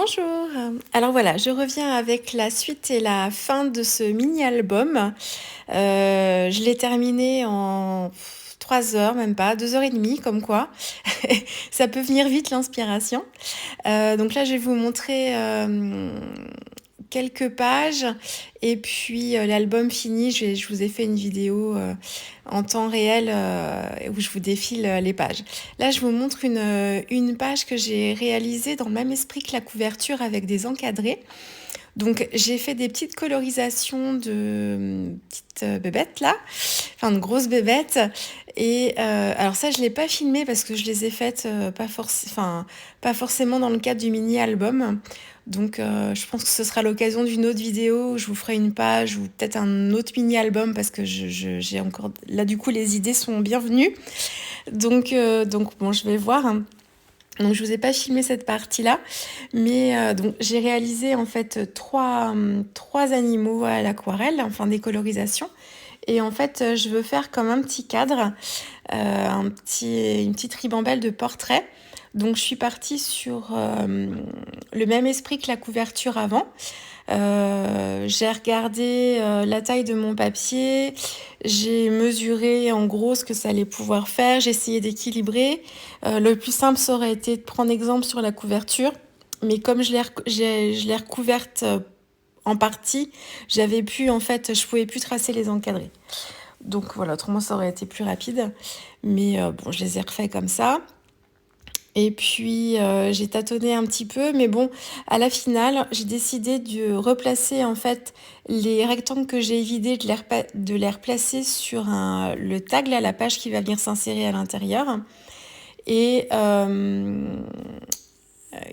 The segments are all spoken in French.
Bonjour. Alors voilà, je reviens avec la suite et la fin de ce mini-album. Je l'ai terminé en 3 heures, même pas, 2 heures et demie, comme quoi. Ça peut venir vite l'inspiration. Donc là, je vais vous montrer quelques pages et puis l'album fini. Je vous ai fait une vidéo en temps réel où je vous défile les pages. Là, je vous montre une page que j'ai réalisée dans le même esprit que la couverture avec des encadrés. Donc j'ai fait des petites colorisations de petites bébêtes là, enfin de grosses bébêtes. Et alors ça je l'ai pas filmé parce que je les ai faites pas forcément dans le cadre du mini-album. Donc je pense que ce sera l'occasion d'une autre vidéo où je vous ferai une page ou peut-être un autre mini-album parce que j'ai encore... Là du coup les idées sont bienvenues. Donc bon je vais voir, hein. Donc je vous ai pas filmé cette partie-là, mais donc j'ai réalisé en fait trois animaux à l'aquarelle, enfin des colorisations. Et en fait, je veux faire comme un petit cadre, une petite ribambelle de portraits. Donc je suis partie sur le même esprit que la couverture avant. J'ai regardé la taille de mon papier, j'ai mesuré en gros ce que ça allait pouvoir faire, j'ai essayé d'équilibrer. Le plus simple, ça aurait été de prendre exemple sur la couverture, mais comme je l'ai recouverte en partie, je pouvais plus tracer les encadrés. Donc voilà, autrement ça aurait été plus rapide, mais bon, je les ai refaits comme ça. Et puis j'ai tâtonné un petit peu, mais bon, à la finale, j'ai décidé de replacer en fait les rectangles que j'ai vidés, de les replacer sur le tag, là, la page qui va venir s'insérer à l'intérieur. Et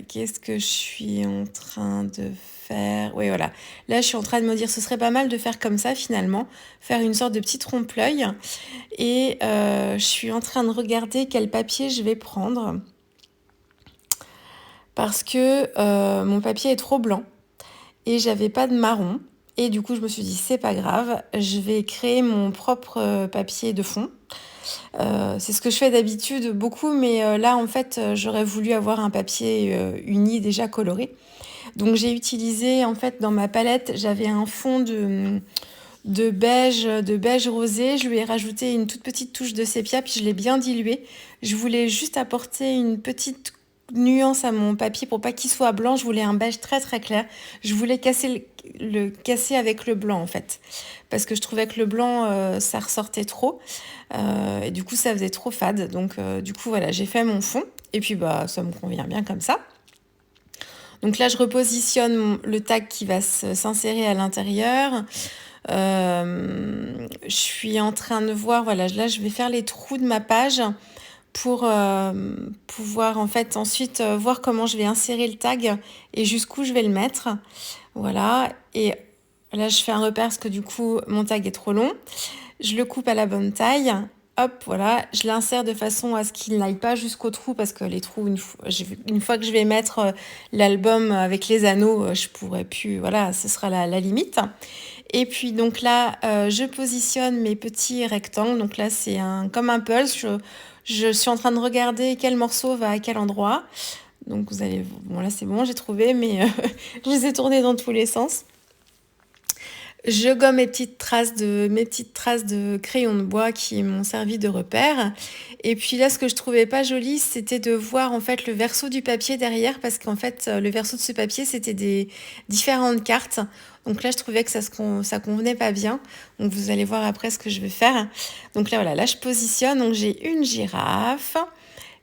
qu'est-ce que je suis en train de faire? Oui, voilà. Là, je suis en train de me dire, ce serait pas mal de faire comme ça finalement, faire une sorte de petit trompe-l'œil. Et je suis en train de regarder quel papier je vais prendre. Parce que mon papier est trop blanc et j'avais pas de marron. Et du coup, je me suis dit, c'est pas grave, je vais créer mon propre papier de fond. C'est ce que je fais d'habitude beaucoup, mais là, en fait, j'aurais voulu avoir un papier uni déjà coloré. Donc, j'ai utilisé, en fait, dans ma palette, j'avais un fond de beige rosé. Je lui ai rajouté une toute petite touche de sépia, puis je l'ai bien dilué. Je voulais juste apporter une petite nuance à mon papier pour pas qu'il soit blanc. Je voulais un beige très très clair. Je voulais casser avec le blanc en fait, parce que je trouvais que le blanc ça ressortait trop et du coup ça faisait trop fade. Donc du coup voilà, j'ai fait mon fond et puis bah ça me convient bien comme ça. Donc là je repositionne le tag qui va s'insérer à l'intérieur. Je suis en train de voir, voilà, là je vais faire les trous de ma page pour pouvoir en fait ensuite voir comment je vais insérer le tag et jusqu'où je vais le mettre. Voilà, et là je fais un repère parce que du coup mon tag est trop long. Je le coupe à la bonne taille. Hop, voilà, je l'insère de façon à ce qu'il n'aille pas jusqu'au trou parce que les trous, une fois que je vais mettre l'album avec les anneaux, je pourrai plus, voilà, ce sera la limite. Et puis donc là, je positionne mes petits rectangles. Donc là, c'est comme un puzzle. Je suis en train de regarder quel morceau va à quel endroit. Donc vous allez... Bon là, c'est bon, j'ai trouvé, mais je les ai tournés dans tous les sens. Je gomme mes petites traces de crayon de bois qui m'ont servi de repère. Et puis là, ce que je trouvais pas joli, c'était de voir en fait le verso du papier derrière, parce qu'en fait, le verso de ce papier, c'était des différentes cartes. Donc là, je trouvais que ça convenait pas bien. Donc vous allez voir après ce que je vais faire. Donc là, voilà, là, je positionne. Donc j'ai une girafe.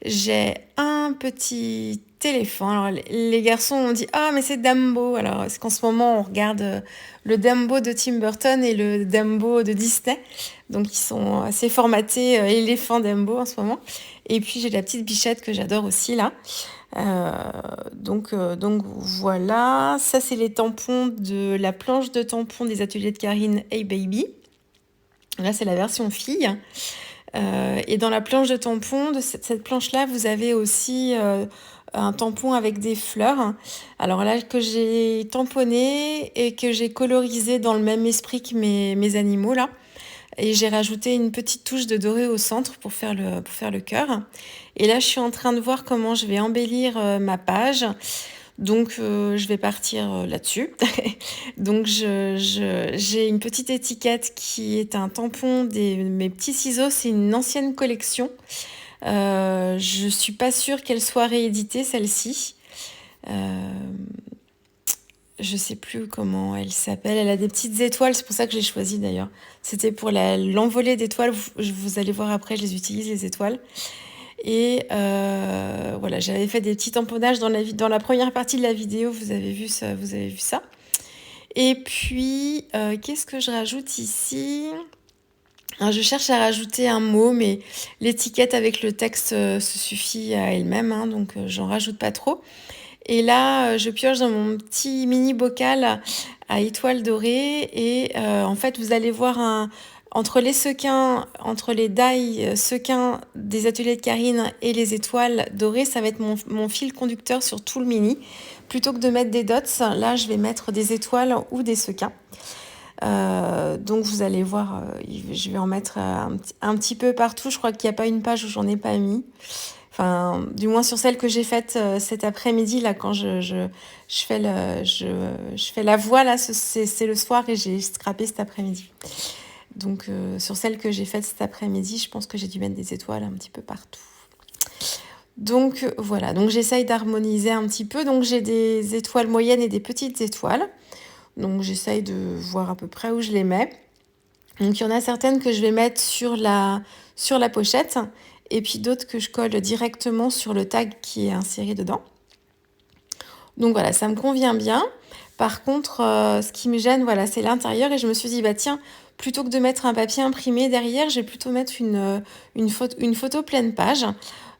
J'ai un petit éléphant. Alors, les garçons ont dit ah mais c'est Dumbo. Alors c'est qu'en ce moment on regarde le Dumbo de Tim Burton et le Dumbo de Disney. Donc ils sont assez formatés éléphant Dumbo en ce moment. Et puis j'ai la petite bichette que j'adore aussi là. Donc voilà, ça c'est les tampons de la planche de tampons des ateliers de Karine Hey Baby. Là c'est la version fille. Et dans la planche de tampon, de cette planche-là, vous avez aussi un tampon avec des fleurs. Alors là, que j'ai tamponné et que j'ai colorisé dans le même esprit que mes animaux, là. Et j'ai rajouté une petite touche de doré au centre pour faire le cœur. Et là, je suis en train de voir comment je vais embellir ma page. Donc, je vais partir là-dessus. Donc, j'ai une petite étiquette qui est un tampon mes petits ciseaux. C'est une ancienne collection. Je suis pas sûre qu'elle soit rééditée, celle-ci. Je sais plus comment elle s'appelle. Elle a des petites étoiles, c'est pour ça que j'ai choisi d'ailleurs. C'était pour l'envolée d'étoiles. Vous allez voir après, je les utilise, les étoiles. Et voilà, j'avais fait des petits tamponnages dans la première partie de la vidéo. Vous avez vu ça, vous avez vu ça. Et puis, qu'est-ce que je rajoute ici? Alors, je cherche à rajouter un mot, mais l'étiquette avec le texte se suffit à elle-même, hein, donc j'en rajoute pas trop. Et là, je pioche dans mon petit mini bocal à étoiles dorées. Et en fait, vous allez voir entre les sequins, entre les die sequins des ateliers de Karine et les étoiles dorées, ça va être mon fil conducteur sur tout le mini. Plutôt que de mettre des dots, là, je vais mettre des étoiles ou des sequins. Donc vous allez voir, je vais en mettre un petit peu partout. Je crois qu'il n'y a pas une page où j'en ai pas mis. Enfin, du moins sur celle que j'ai faite cet après-midi, là, quand je fais la voix, là, c'est le soir et j'ai scrappé cet après-midi. Donc, sur celle que j'ai faite cet après-midi, je pense que j'ai dû mettre des étoiles un petit peu partout. Donc, voilà. Donc, j'essaye d'harmoniser un petit peu. Donc, j'ai des étoiles moyennes et des petites étoiles. Donc, j'essaye de voir à peu près où je les mets. Donc, il y en a certaines que je vais mettre sur la pochette. Et puis d'autres que je colle directement sur le tag qui est inséré dedans. Donc voilà, ça me convient bien. Par contre, ce qui me gêne, voilà, c'est l'intérieur. Et je me suis dit, bah tiens, plutôt que de mettre un papier imprimé derrière, je vais plutôt mettre une photo pleine page.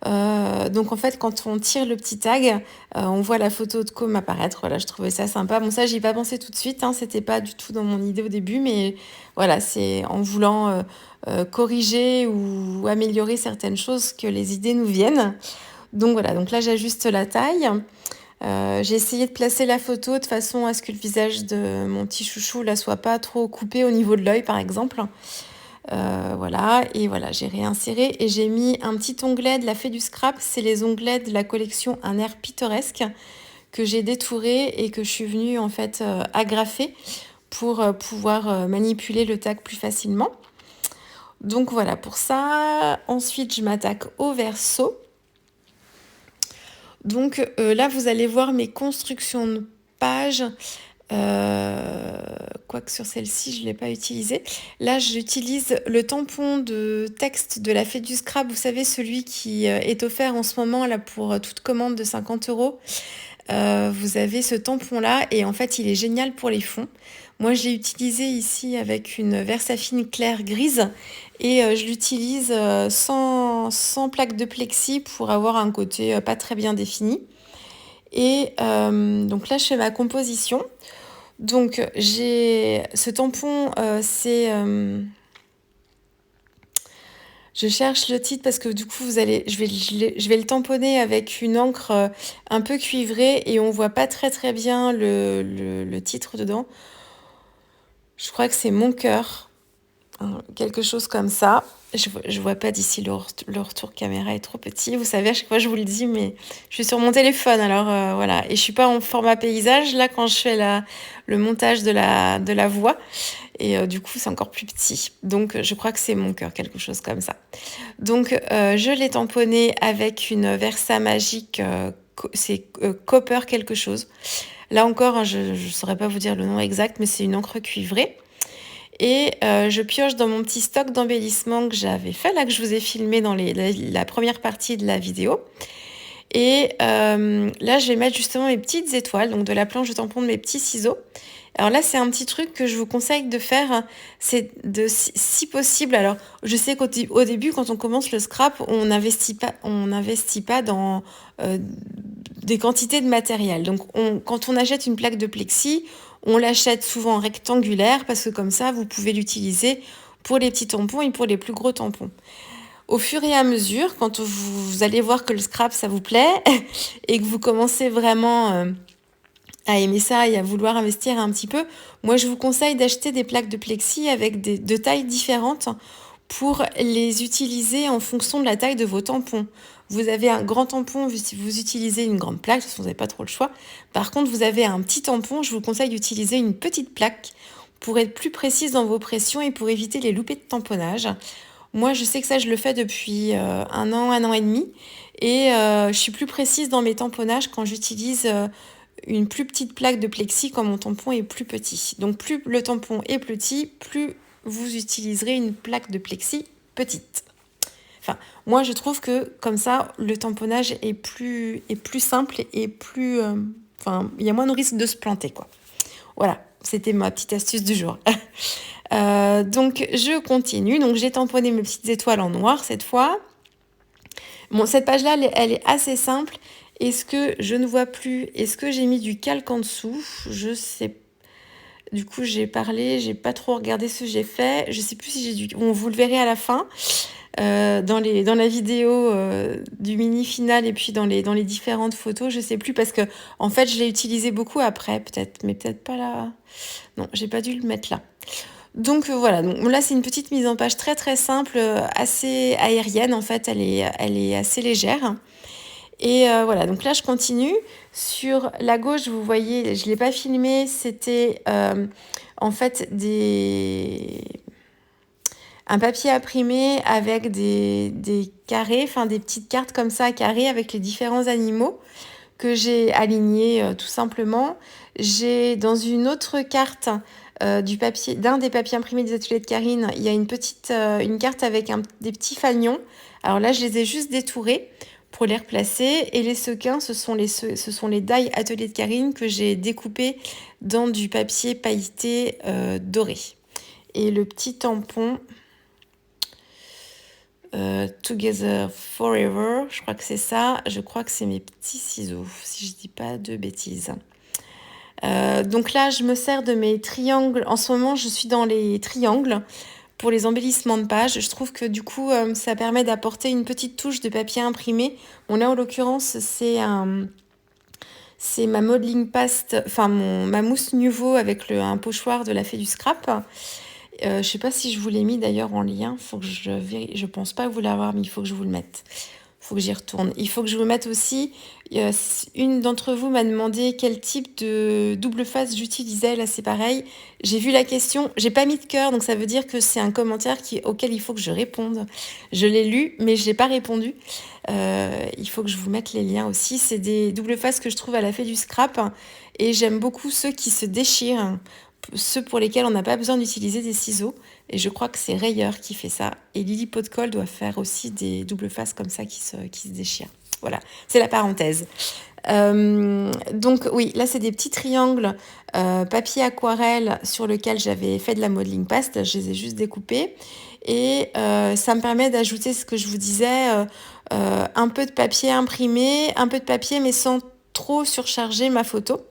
Donc en fait, quand on tire le petit tag, on voit la photo de com apparaître. Voilà, je trouvais ça sympa. Bon, ça, j'y ai pas pensé tout de suite, hein, c'était pas du tout dans mon idée au début, mais voilà, c'est en voulant corriger ou améliorer certaines choses que les idées nous viennent. Donc voilà, donc là, j'ajuste la taille. J'ai essayé de placer la photo de façon à ce que le visage de mon petit chouchou là soit pas trop coupé au niveau de l'œil, par exemple. Voilà, et voilà, j'ai réinséré et j'ai mis un petit onglet de la Fée du Scrap. C'est les onglets de la collection Un air pittoresque que j'ai détouré et que je suis venue en fait agrafer pour pouvoir manipuler le tag plus facilement. Donc voilà pour ça. Ensuite, je m'attaque au verso. Donc là, vous allez voir mes constructions de pages. Quoique sur celle-ci, je ne l'ai pas utilisé. Là, j'utilise le tampon de texte de la Fée du Scrap. Vous savez, celui qui est offert en ce moment là pour toute commande de 50 €. Vous avez ce tampon-là et en fait, il est génial pour les fonds. Moi, je l'ai utilisé ici avec une Versafine claire grise et je l'utilise sans plaque de plexi pour avoir un côté pas très bien défini. Et donc là, je fais ma composition. Donc, j'ai ce tampon, c'est... je cherche le titre parce que du coup, je vais le tamponner avec une encre un peu cuivrée et on voit pas très très bien le titre dedans. Je crois que c'est Mon cœur, hein, quelque chose comme ça. Je vois pas d'ici, le retour caméra est trop petit. Vous savez, à chaque fois je vous le dis, mais je suis sur mon téléphone, alors voilà. Et je suis pas en format paysage, là, quand je fais le montage de la voix. Et du coup, c'est encore plus petit. Donc, je crois que c'est Mon cœur, quelque chose comme ça. Donc, je l'ai tamponné avec une Versa Magique, c'est Copper quelque chose. Là encore, hein, je ne saurais pas vous dire le nom exact, mais c'est une encre cuivrée. Et je pioche dans mon petit stock d'embellissement que j'avais fait, là, que je vous ai filmé dans la première partie de la vidéo. Et là, je vais mettre justement mes petites étoiles, donc de la planche de tampon de mes petits ciseaux. Alors là, c'est un petit truc que je vous conseille de faire, c'est si possible. Alors, je sais qu'au début, quand on commence le scrap, on n'investit pas dans des quantités de matériel. Donc, quand on achète une plaque de plexi, on l'achète souvent rectangulaire parce que comme ça, vous pouvez l'utiliser pour les petits tampons et pour les plus gros tampons. Au fur et à mesure, quand vous allez voir que le scrap, ça vous plaît et que vous commencez vraiment à aimer ça et à vouloir investir un petit peu, moi, je vous conseille d'acheter des plaques de plexi avec de tailles différentes pour les utiliser en fonction de la taille de vos tampons. Vous avez un grand tampon, vous utilisez une grande plaque, vous n'avez pas trop le choix. Par contre, vous avez un petit tampon, je vous conseille d'utiliser une petite plaque pour être plus précise dans vos pressions et pour éviter les loupés de tamponnage. Moi, je sais que ça, je le fais depuis 1 an et demi. Et je suis plus précise dans mes tamponnages quand j'utilise une plus petite plaque de plexi quand mon tampon est plus petit. Donc plus le tampon est petit, plus vous utiliserez une plaque de plexi petite. Enfin, moi, je trouve que comme ça, le tamponnage est plus simple et plus... il y a moins de risque de se planter, quoi. Voilà, c'était ma petite astuce du jour. Donc, je continue. Donc, j'ai tamponné mes petites étoiles en noir cette fois. Bon, cette page-là, elle est assez simple. Est-ce que je ne vois plus? Est-ce que j'ai mis du calque en dessous? Je sais. Du coup, j'ai pas trop regardé ce que j'ai fait. Je sais plus si j'ai du... Bon, vous le verrez à la fin. Dans la vidéo du mini final et puis dans les différentes photos, je sais plus parce que en fait je l'ai utilisé beaucoup après peut-être, mais peut-être pas là. Non, j'ai pas dû le mettre là. Donc voilà, donc là c'est une petite mise en page très très simple, assez aérienne en fait, elle est assez légère. Et voilà, donc là je continue. Sur la gauche, vous voyez, je l'ai pas filmé, c'était en fait un papier imprimé avec des carrés, enfin des petites cartes comme ça carrées avec les différents animaux que j'ai alignés tout simplement. J'ai dans une autre carte d'un des papiers imprimés des ateliers de Karine, il y a une carte avec des petits fanions. Alors là, je les ai juste détourés pour les replacer. Et les sequins, ce sont les die ateliers de Karine que j'ai découpés dans du papier pailleté doré. Et le petit tampon... Together Forever, je crois que c'est ça. Je crois que c'est mes petits ciseaux, si je dis pas de bêtises. Donc là, je me sers de mes triangles. En ce moment, je suis dans les triangles pour les embellissements de pages. Je trouve que du coup, ça permet d'apporter une petite touche de papier imprimé. Bon, là, en l'occurrence, c'est ma modeling paste, enfin ma mousse Nuvo avec un pochoir de la Fée du Scrap. Je sais pas si je vous l'ai mis d'ailleurs en lien. Faut que je vérifie. Je pense pas vous l'avoir, mais il faut que je vous le mette. Faut que j'y retourne. Il faut que je vous mette aussi. Une d'entre vous m'a demandé quel type de double face j'utilisais. Là, c'est pareil. J'ai vu la question. J'ai pas mis de cœur, donc ça veut dire que c'est un commentaire auquel il faut que je réponde. Je l'ai lu, mais je n'ai pas répondu. Il faut que je vous mette les liens aussi. C'est des double faces que je trouve à la Fée du Scrap. Et j'aime beaucoup ceux qui se déchirent. Ceux pour lesquels on n'a pas besoin d'utiliser des ciseaux. Et je crois que c'est Rayeur qui fait ça. Et Lily Pot de Colle doit faire aussi des doubles faces comme ça qui se déchirent. Voilà, c'est la parenthèse. Donc oui, là c'est des petits triangles papier aquarelle sur lequel j'avais fait de la modeling paste. Je les ai juste découpés. Et ça me permet d'ajouter ce que je vous disais, un peu de papier imprimé, un peu de papier mais sans trop surcharger ma photo.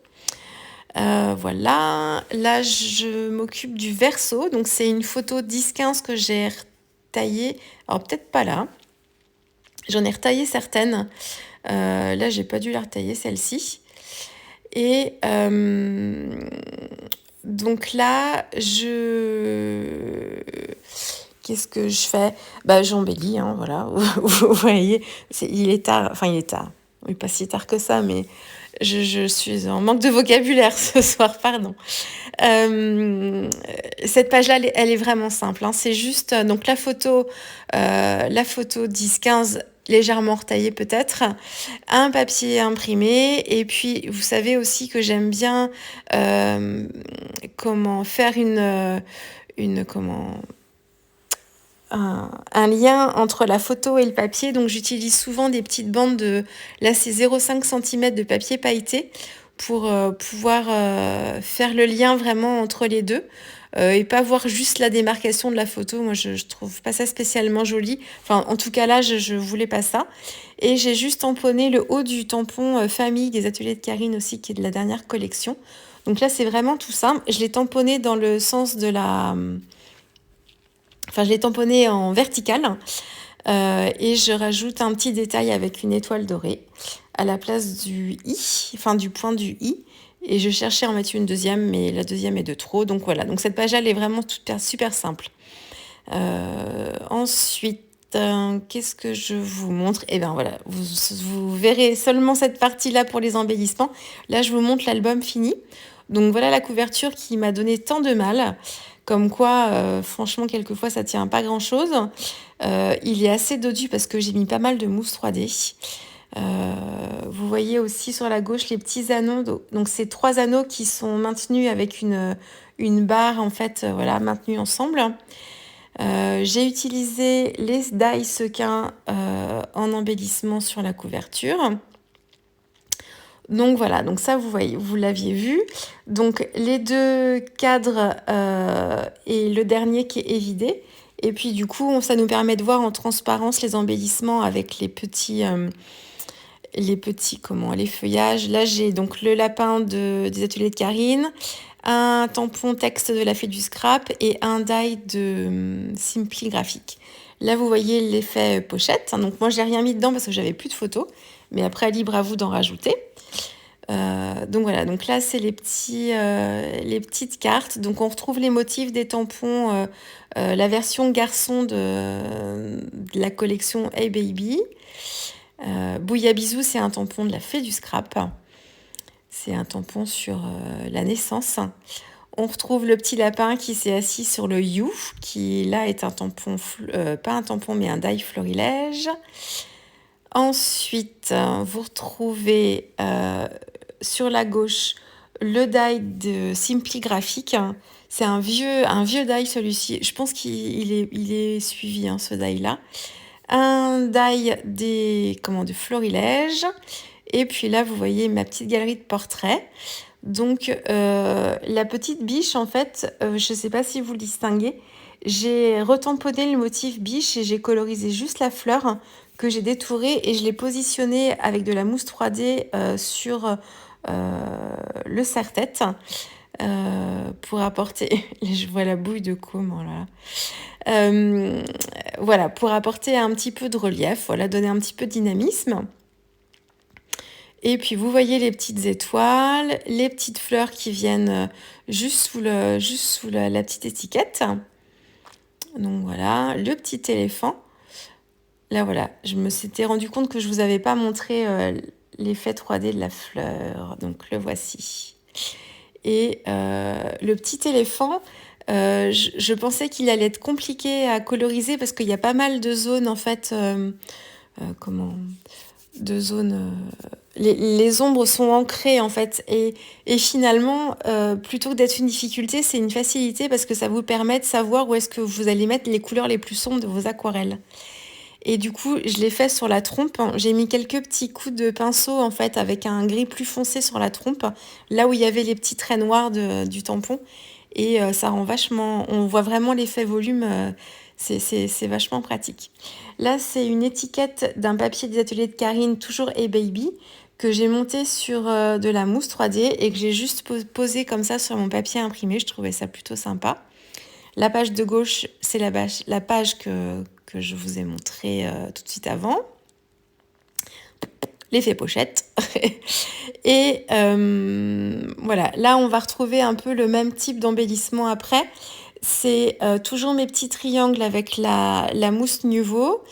Voilà, là je m'occupe du verso, donc c'est une photo 10-15 que j'ai retaillée, alors peut-être pas là, j'en ai retaillé certaines, là j'ai pas dû la retailler celle-ci, et donc là qu'est-ce que je fais? J'embellis, hein, voilà, vous voyez, il est tard, oui pas si tard que ça, mais... Je suis en manque de vocabulaire ce soir, pardon. Cette page-là, elle est vraiment simple. Hein. C'est juste donc la photo 10-15, légèrement retaillée peut-être, un papier imprimé, et puis vous savez aussi que j'aime bien comment faire un lien entre la photo et le papier. Donc j'utilise souvent des petites bandes là c'est 0,5 cm de papier pailleté pour pouvoir faire le lien vraiment entre les deux et pas voir juste la démarcation de la photo. Moi je trouve pas ça spécialement joli. Enfin en tout cas là je voulais pas ça. Et j'ai juste tamponné le haut du tampon famille des ateliers de Karine aussi qui est de la dernière collection. Donc là c'est vraiment tout simple. Je l'ai tamponné dans le sens de je l'ai tamponné en vertical et je rajoute un petit détail avec une étoile dorée à la place du i, du point du i. Et je cherchais à en mettre une deuxième, mais la deuxième est de trop. Donc voilà, donc cette page-là, elle est vraiment super simple. Ensuite, qu'est-ce que je vous montre? Eh bien voilà, vous verrez seulement cette partie-là pour les embellissements. Là, je vous montre l'album fini. Donc voilà la couverture qui m'a donné tant de mal. Comme quoi, franchement, quelquefois, ça tient pas grand-chose. Il est assez dodu parce que j'ai mis pas mal de mousse 3D. Vous voyez aussi sur la gauche les petits anneaux. Donc, c'est 3 anneaux qui sont maintenus avec une barre, en fait, voilà, maintenus ensemble. J'ai utilisé les die sequins en embellissement sur la couverture. Donc voilà, donc ça vous voyez, vous l'aviez vu. Donc les 2 cadres et le dernier qui est évidé. Et puis du coup, ça nous permet de voir en transparence les embellissements avec les petits les feuillages. Là, j'ai donc le lapin des ateliers de Karine, un tampon texte de la Fée du Scrap et un die de Simply Graphique. Là, vous voyez l'effet pochette. Donc moi, j'ai rien mis dedans parce que j'avais plus de photos. Mais après, libre à vous d'en rajouter. Donc voilà, donc là c'est les petites cartes. Donc on retrouve les motifs des tampons, la version garçon de la collection Hey Baby. Bouilla Bisou, c'est un tampon de la Fée du Scrap. C'est un tampon sur la naissance. On retrouve le petit lapin qui s'est assis sur le You, qui là est un tampon, pas un tampon mais un die florilège. Ensuite, vous retrouvez sur la gauche le die de Simply Graphique. C'est un vieux die celui-ci. Je pense qu'il est suivi, hein, ce die-là. Un die de florilège. Et puis là, vous voyez ma petite galerie de portraits. Donc, la petite biche, en fait, je ne sais pas si vous le distinguez, j'ai retamponné le motif biche et j'ai colorisé juste la fleur que j'ai détourée et je l'ai positionnée avec de la mousse 3D sur le serre-tête pour apporter... Je vois la bouille de côme, voilà. Voilà, pour apporter un petit peu de relief, voilà, donner un petit peu de dynamisme. Et puis vous voyez les petites étoiles, les petites fleurs qui viennent juste sous la petite étiquette. Donc voilà, le petit éléphant. Là voilà, je me s'étais rendu compte que je vous avais pas montré l'effet 3D de la fleur. Donc le voici. Et le petit éléphant, je pensais qu'il allait être compliqué à coloriser parce qu'il y a pas mal de zones en fait. De zones. Les ombres sont ancrées en fait et finalement plutôt que d'être une difficulté, c'est une facilité parce que ça vous permet de savoir où est-ce que vous allez mettre les couleurs les plus sombres de vos aquarelles. Et du coup, je l'ai fait sur la trompe. J'ai mis quelques petits coups de pinceau en fait avec un gris plus foncé sur la trompe, là où il y avait les petits traits noirs du tampon. Et ça rend vachement... On voit vraiment l'effet volume, c'est vachement pratique. Là, c'est une étiquette d'un papier des ateliers de Karine, toujours Hey Baby, que j'ai monté sur de la mousse 3D et que j'ai juste posé comme ça sur mon papier imprimé. Je trouvais ça plutôt sympa. La page de gauche, c'est la page que je vous ai montré tout de suite avant. L'effet pochette. Et voilà, là on va retrouver un peu le même type d'embellissement après. C'est toujours mes petits triangles avec la mousse Nuvo.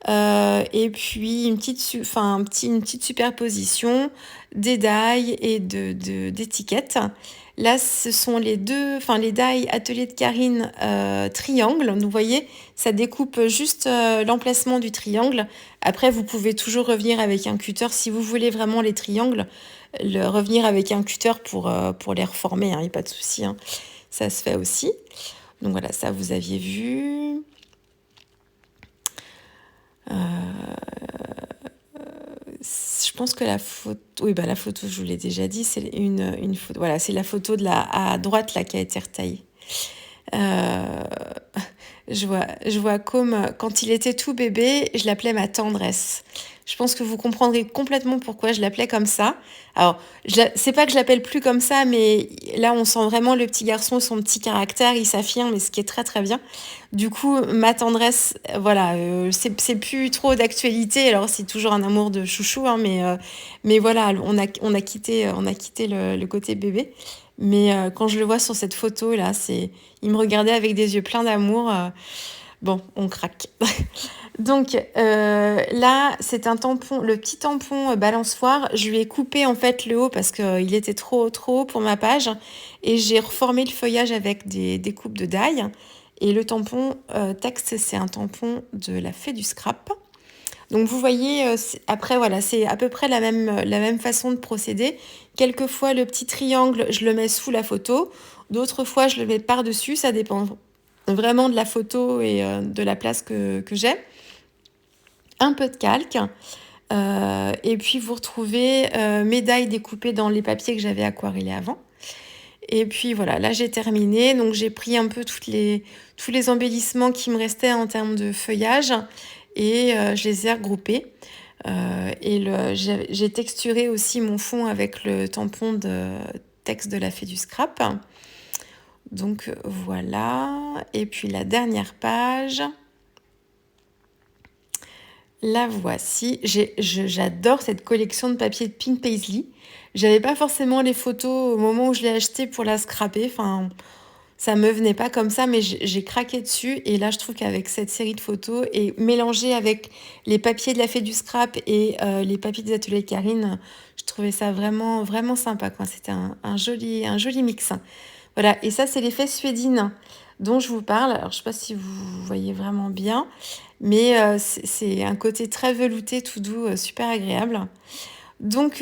Et puis une petite superposition des die et d'étiquettes. Là, ce sont les die Atelier de Karine triangle. Donc, vous voyez, ça découpe juste l'emplacement du triangle. Après, vous pouvez toujours revenir avec un cutter si vous voulez vraiment les triangles. Revenir avec un cutter pour les reformer, il n'y a pas de souci. Hein. Ça se fait aussi. Donc voilà, ça vous aviez vu. Je pense que la photo, oui, la photo, je vous l'ai déjà dit, c'est une photo. Voilà, c'est la photo à droite là qui a été retaillée. Je vois comme quand il était tout bébé, je l'appelais ma tendresse. Je pense que vous comprendrez complètement pourquoi je l'appelais comme ça. Alors, c'est pas que je l'appelle plus comme ça, mais là, on sent vraiment le petit garçon, son petit caractère, il s'affirme, et ce qui est très très bien. Du coup, ma tendresse, voilà, c'est plus trop d'actualité. Alors, c'est toujours un amour de chouchou, hein, mais voilà, on a quitté le côté bébé. Mais quand je le vois sur cette photo là, il me regardait avec des yeux pleins d'amour. Bon, on craque. Donc là, c'est un tampon, le petit tampon balançoire. Je lui ai coupé en fait le haut parce qu'il était trop haut pour ma page. Et j'ai reformé le feuillage avec des découpes de die. Et le tampon texte, c'est un tampon de la Fée du Scrap. Donc vous voyez, après voilà, c'est à peu près la même façon de procéder. Quelquefois, le petit triangle, je le mets sous la photo. D'autres fois, je le mets par-dessus. Ça dépend vraiment de la photo et de la place que j'ai. Un peu de calque. Et puis vous retrouvez mes die découpées dans les papiers que j'avais aquarellés avant. Et puis voilà, là j'ai terminé. Donc j'ai pris un peu tous les embellissements qui me restaient en termes de feuillage et je les ai regroupés. J'ai texturé aussi mon fond avec le tampon de texte de la Fée du Scrap. Donc voilà. Et puis la dernière page. La voici. J'adore cette collection de papier de Pink Paisley. J'avais pas forcément les photos au moment où je l'ai acheté pour la scraper. Enfin, ça me venait pas comme ça, mais j'ai craqué dessus. Et là, je trouve qu'avec cette série de photos et mélangée avec les papiers de la Fée du Scrap et les papiers des ateliers Karine, je trouvais ça vraiment, vraiment sympa, quoi. C'était un joli mix. Voilà. Et ça, c'est l'effet suédine dont je vous parle. Alors, je sais pas si vous voyez vraiment bien, mais c'est un côté très velouté, tout doux, super agréable. Donc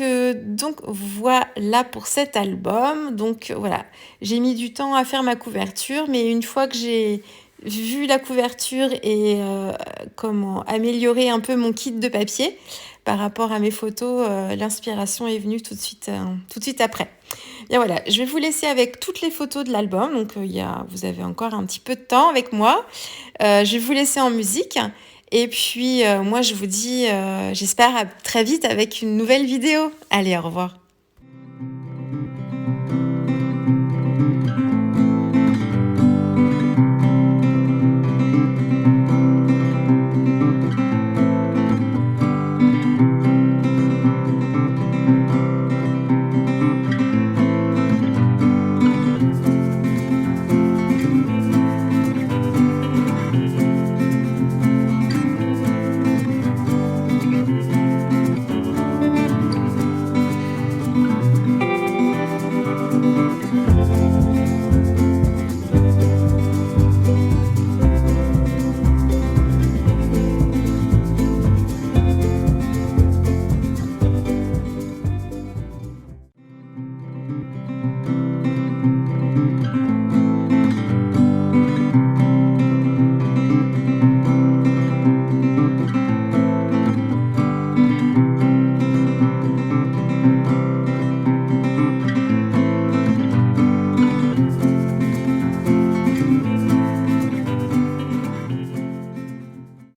voilà pour cet album. Donc voilà, j'ai mis du temps à faire ma couverture, mais une fois que j'ai vu la couverture et comment améliorer un peu mon kit de papier par rapport à mes photos, l'inspiration est venue tout de suite après. Bien voilà, je vais vous laisser avec toutes les photos de l'album. Donc vous avez encore un petit peu de temps avec moi. Je vais vous laisser en musique. Et puis moi je vous dis, j'espère à très vite avec une nouvelle vidéo. Allez, au revoir.